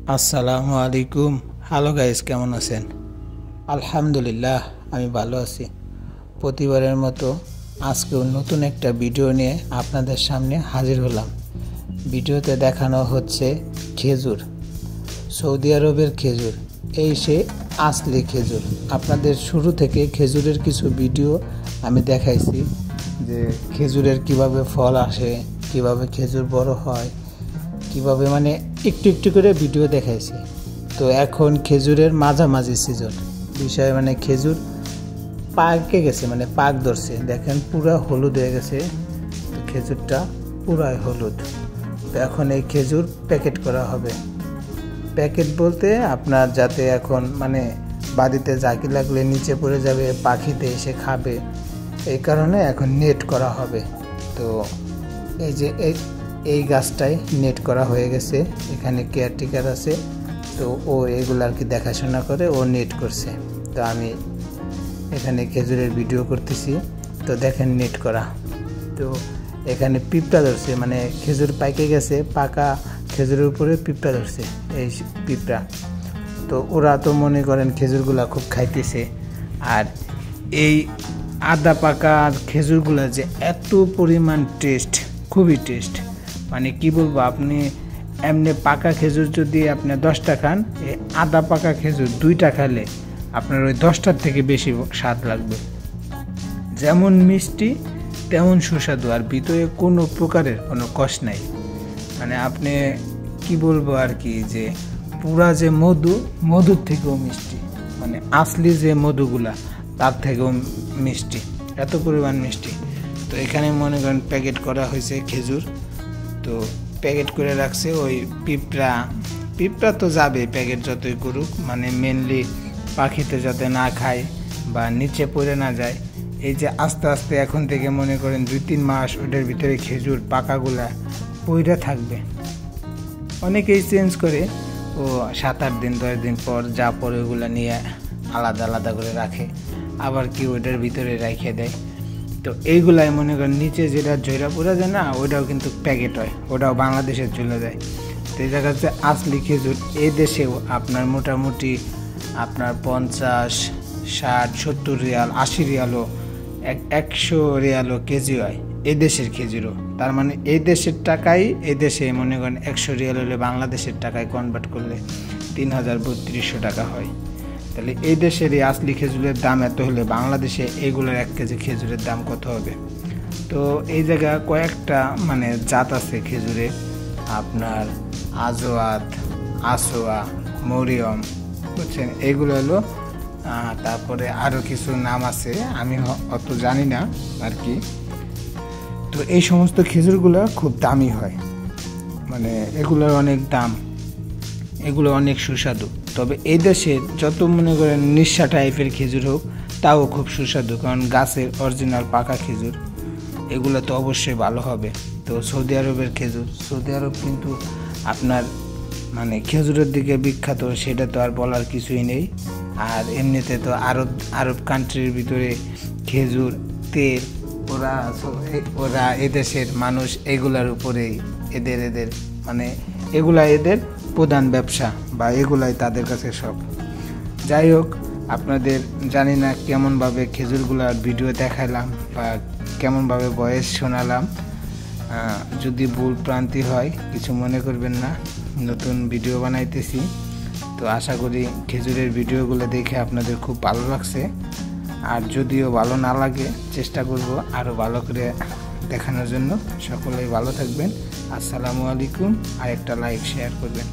আসসালামু আলাইকুম। Hello guys, কেমন আছেন? আলহামদুলিল্লাহ, আমি ভালো আছি। প্রতিবারের মতো আজকেও নতুন একটা ভিডিও নিয়ে আপনাদের সামনে হাজির হলাম। ভিডিওতে দেখানো হচ্ছে খেজুর, সৌদি আরবের খেজুর। এই সে আসলি খেজুর। আপনাদের শুরু থেকে খেজুরের কিছু ভিডিও আমি দেখাইছি, যে খেজুরের কিভাবে ফল আসে, কিভাবে খেজুর বড় হয়, কিভাবে মানে একটু একটু করে ভিডিও দেখাইছি। তো এখন খেজুরের মাঝামাঝি সিজন বিষয়, মানে খেজুর পাকে গেছে, মানে পাক ধরছে। দেখেন পুরা হলুদ হয়ে গেছে, তো খেজুরটা পুরাই হলুদ। তো এখন এই খেজুর প্যাকেট করা হবে। প্যাকেট বলতে আপনার যাতে এখন মানে বাড়িতে জাকি লাগলে নিচে পড়ে যাবে, পাখিতে এসে খাবে, এই কারণে এখন নেট করা হবে। তো এই যে এই গাছটাই নেট করা হয়ে গেছে। এখানে কেয়ারটেকার আছে, তো ও এগুলো আর কি দেখাশোনা করে, ও নেট করছে। তো আমি এখানে খেজুরের ভিডিও করতেছি। তো দেখেন নেট করা। তো এখানে পিঁপড়া ধরছে, মানে খেজুর পাইকে গেছে, পাকা খেজুরের উপরে পিঁপড়া ধরছে, এই পিঁপড়া। তো ওরা তো মনে করেন খেজুরগুলা খুব খাইতেছে। আর এই আদা পাকা খেজুরগুলা যে এত পরিমাণ টেস্ট, খুবই টেস্ট, মানে কি বলবো। আপনি এমনি পাকা খেজুর যদি আপনি 10টা খান, এই আদা পাকা খেজুর 2টা খালে আপনার ওই 10টার থেকে বেশি স্বাদ লাগবে। যেমন মিষ্টি তেমন সুস্বাদু, আর ভিতরে কোনো প্রকারের কোনো কষ নাই। মানে আপনি কি বলবো আর কি, যে পুরা যে মধুর থেকেও মিষ্টি, মানে আসলি যে মধুগুলা তার থেকেও মিষ্টি, এত পরিমাণ মিষ্টি। তো এখানে মনে করেন প্যাকেট করা হয়েছে খেজুর, তো প্যাকেট করে রাখছে। ওই পিঁপড়া তো যাবে প্যাকেট যতই করুক, মানে মেনলি পাখিতে যাতে না খায় বা নিচে পড়ে না যায়। এই যে আস্তে আস্তে এখন থেকে মনে করেন 2-3 মাস ওটার ভিতরে খেজুর পাকাগুলা পইরা থাকবে। অনেকেই চেঞ্জ করে, ও 7-8 দিন 10 দিন পর যা পরে ওগুলো নিয়ে আলাদা আলাদা করে রাখে, আবার কি ওটার ভিতরে রেখে দেয়। তো এইগুলাই মনে করেন নিচে যেটা জয়রা পুরা যায় না, ওটাও কিন্তু প্যাকেট হয়, ওটাও বাংলাদেশে চলে যায়। তো এই জায়গাতে আসলি খেজুর এই দেশেও আপনার মোটামুটি আপনার 50, 60, 70 রিয়াল, 80 রিয়ালও, 100 রিয়ালও কেজি হয় এই দেশের খেজুরও। তার মানে এই দেশের টাকায়, এই দেশে মনে করেন 100 রিয়াল হলে বাংলাদেশের টাকায় কনভার্ট করলে 3300 টাকা হয়। তাহলে এই দেশের এই আসলি খেজুরের দাম এত হলে বাংলাদেশে এইগুলোর 1 কেজি খেজুরের দাম কত হবে? তো এই জায়গায় কয়েকটা মানে জাত আছে খেজুরে, আপনার আজওয়াত, আসোয়া, মরিয়ম, বুঝছেন, এইগুলো হলো। তারপরে আরও কিছু নাম আছে, আমি অত জানি না আর কি। তো এই সমস্ত খেজুরগুলো খুব দামি হয়, মানে এগুলোর অনেক দাম, এগুলো অনেক সুস্বাদু। তবে এই দেশে যত মনে করেন নিঃস্বা টাইপের খেজুর হোক, তাও খুব সুস্বাদু, কারণ গাছের অরিজিনাল পাকা খেজুর, এগুলো তো অবশ্যই ভালো হবে। তো সৌদি আরবের খেজুর, সৌদি আরব কিন্তু আপনার মানে খেজুরের দিকে বিখ্যাত, সেটা তো আর বলার কিছুই নেই। আর এমনিতে তো আরব কান্ট্রির ভিতরে খেজুর, তেল, ওরা এদেশের মানুষ এগুলার উপরেই এদের মানে এগুলা এদের প্রধান ব্যবসা, বা এগুলাই তাদের কাছে সব। যাই হোক, আপনাদের জানি না কেমনভাবে খেজুরগুলার ভিডিও দেখালাম বা কেমনভাবে ভয়েস শোনালাম। যদি ভুল প্রান্তি হয় কিছু মনে করবেন না, নতুন ভিডিও বানাইতেছি। তো আশা করি খেজুরের ভিডিওগুলো দেখে আপনাদের খুব ভালো লাগছে। আর যদিও ভালো না লাগে, চেষ্টা করব আরও ভালো করে দেখানোর জন্য। সকলেই ভালো থাকবেন। আসসালামু আলাইকুম। আর একটা লাইক শেয়ার করবেন।